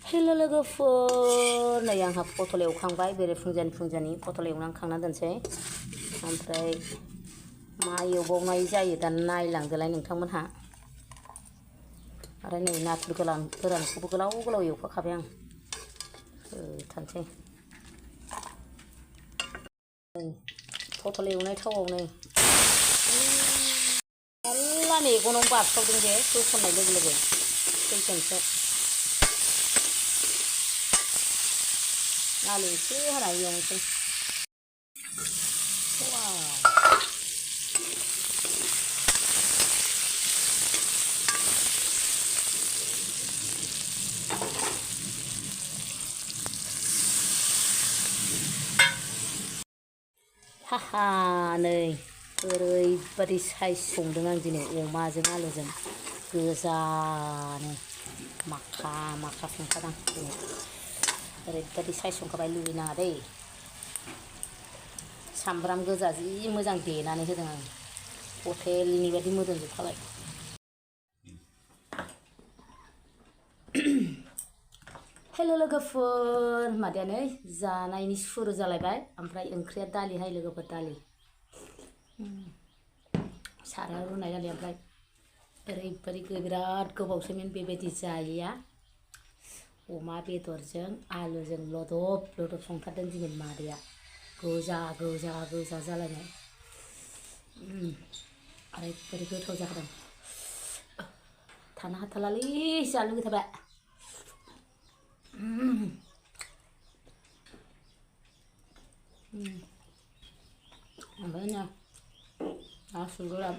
हेल' लोगोफोर नै आंहा पटल एवखांबाय बेरे फुंजानि पटल एवनानै खांना दोनसै ओमफ्राय मा एवबावनाय जायो दा नायलांदोलाय नोंथांमोनहा आरो नै नाथुर गोरानखौबो गोलाव एवफाखाबाय आं थानोसै पटल एवनाय थावआव नै मेरला मेगनाव बारसावदों बे होसननाय लोगो लोगो फैगोनसो आलु एसे होनानै एवनोसै हाहा नै ओरैबादि साइज संदों आं दिनै अमाजों आलुजों गोजानो माखा संखादां दिनै ओरैबादि साइज संखाबाय लुबैनाङा दै सामब्राम गोजा जि मोजां देनानै होदों आं हटेलनि बायदि मोदोमजोबखाबाय हेल' लोगोफोर मादैया नै जानायनि सुरु जालायबाय ओमफ्राय ओंख्रिया दालिहाय लोगोफोर दालि सारायाव रुनाय दालि ओमफ्राय ओरैबादि बिराद गोबावसैमोन बेबायदि जायैया अमा बेदरजों आलुजों लदब संथारदों दिनै मादैया गोजा जालायनाय ओरैबादि गोथाव जादों थानो हाथारलालै जानो लुगैथारबाय ओमफ्राय नाथुर गोरान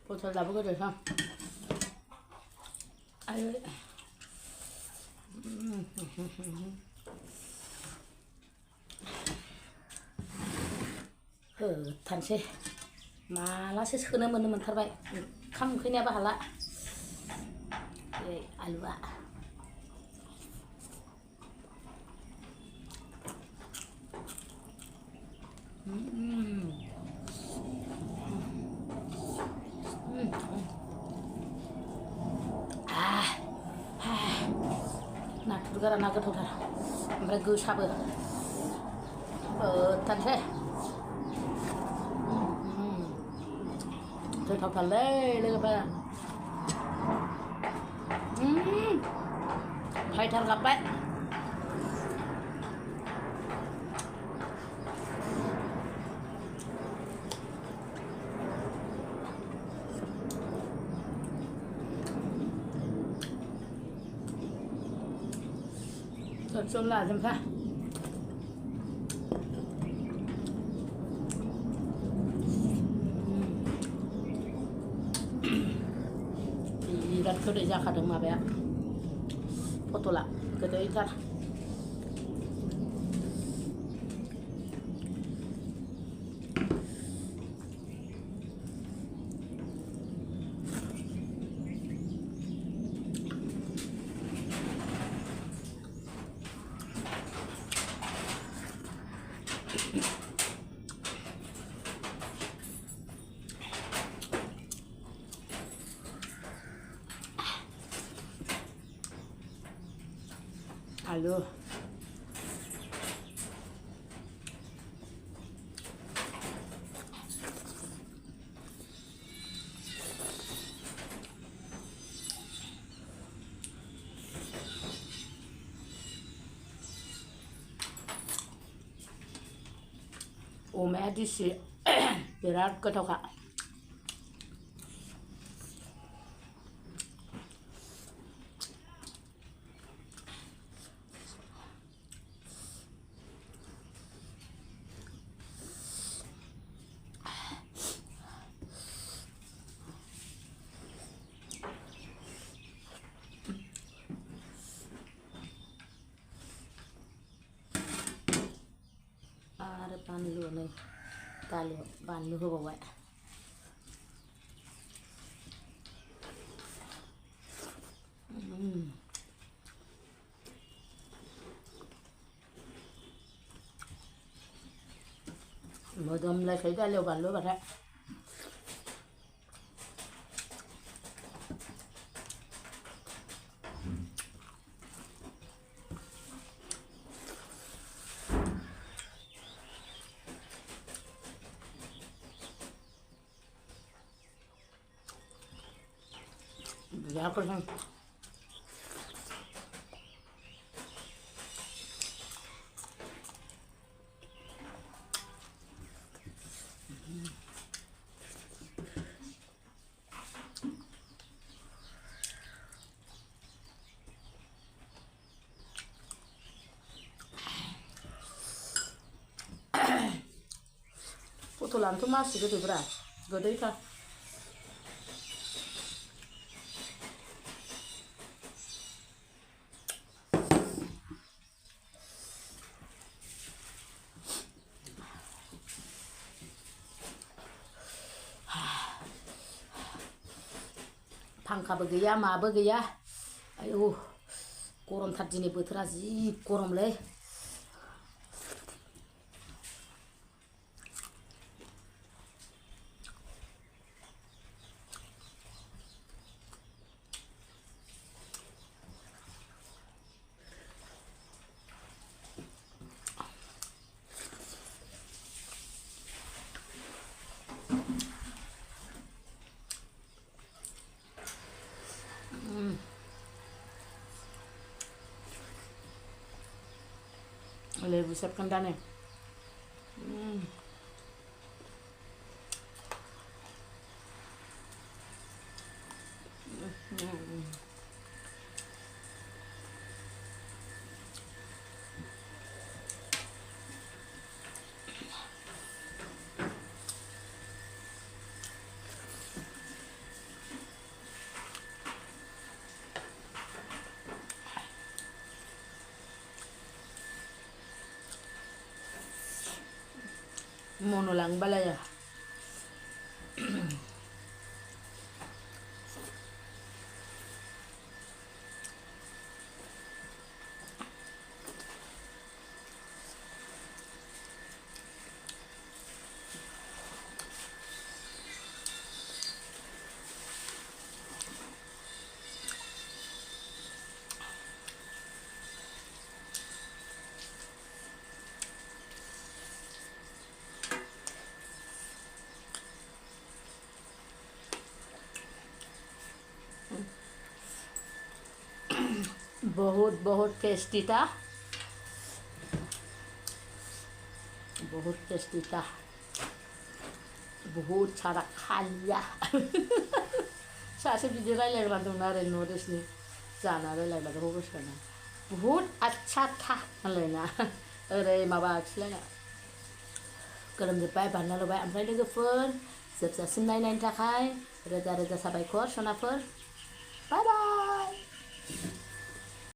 पटल दाबो गोदैथार आरो होथारनोसै मालासो सोनो मोनथारबाय ओंखाम उखैनायाबो हाला आलुआ नाथुर गोराना गोथावथार ओमफ्राय गोसाबो होथारनोसै गोथावथारलै लोगोफोर फायथार गाबबाय Sơn là xem sao birat gede जाखादों माबाया पटला गोदैथार आलु अमाया दिसि बिराद गोथावखा आरो बानलु नै दालियाव बानलु होबावबाय मोदोमलायखायो दालियाव बानलु होबाथाय जा गोथाव पटलानोथ' मासि गोदैब्रा गोदैथार फांखाबो गैया माबो गैया आयौ गरमथार दिनै बोथोरा जि गरमलै lebu siapkan dane mono lang balaya बहुत बहुत टेस्टी था बहुत टेस्टी था बहुत सारा खा लिया सासे बिदि रायलायग्रा दं आरो नर्थ इस्टनि जाना रायलायग्राखौ गोसोखांना बहुत अच्छा था होनलायना ओरै माबा खिलायना गोलोमजोब्बाय बारना लुबाय ओमफ्राय लोगोफोर जोबजासिम नायनायनि थाखाय रोजा रोजा साबायखर सनाफोर बाय बाय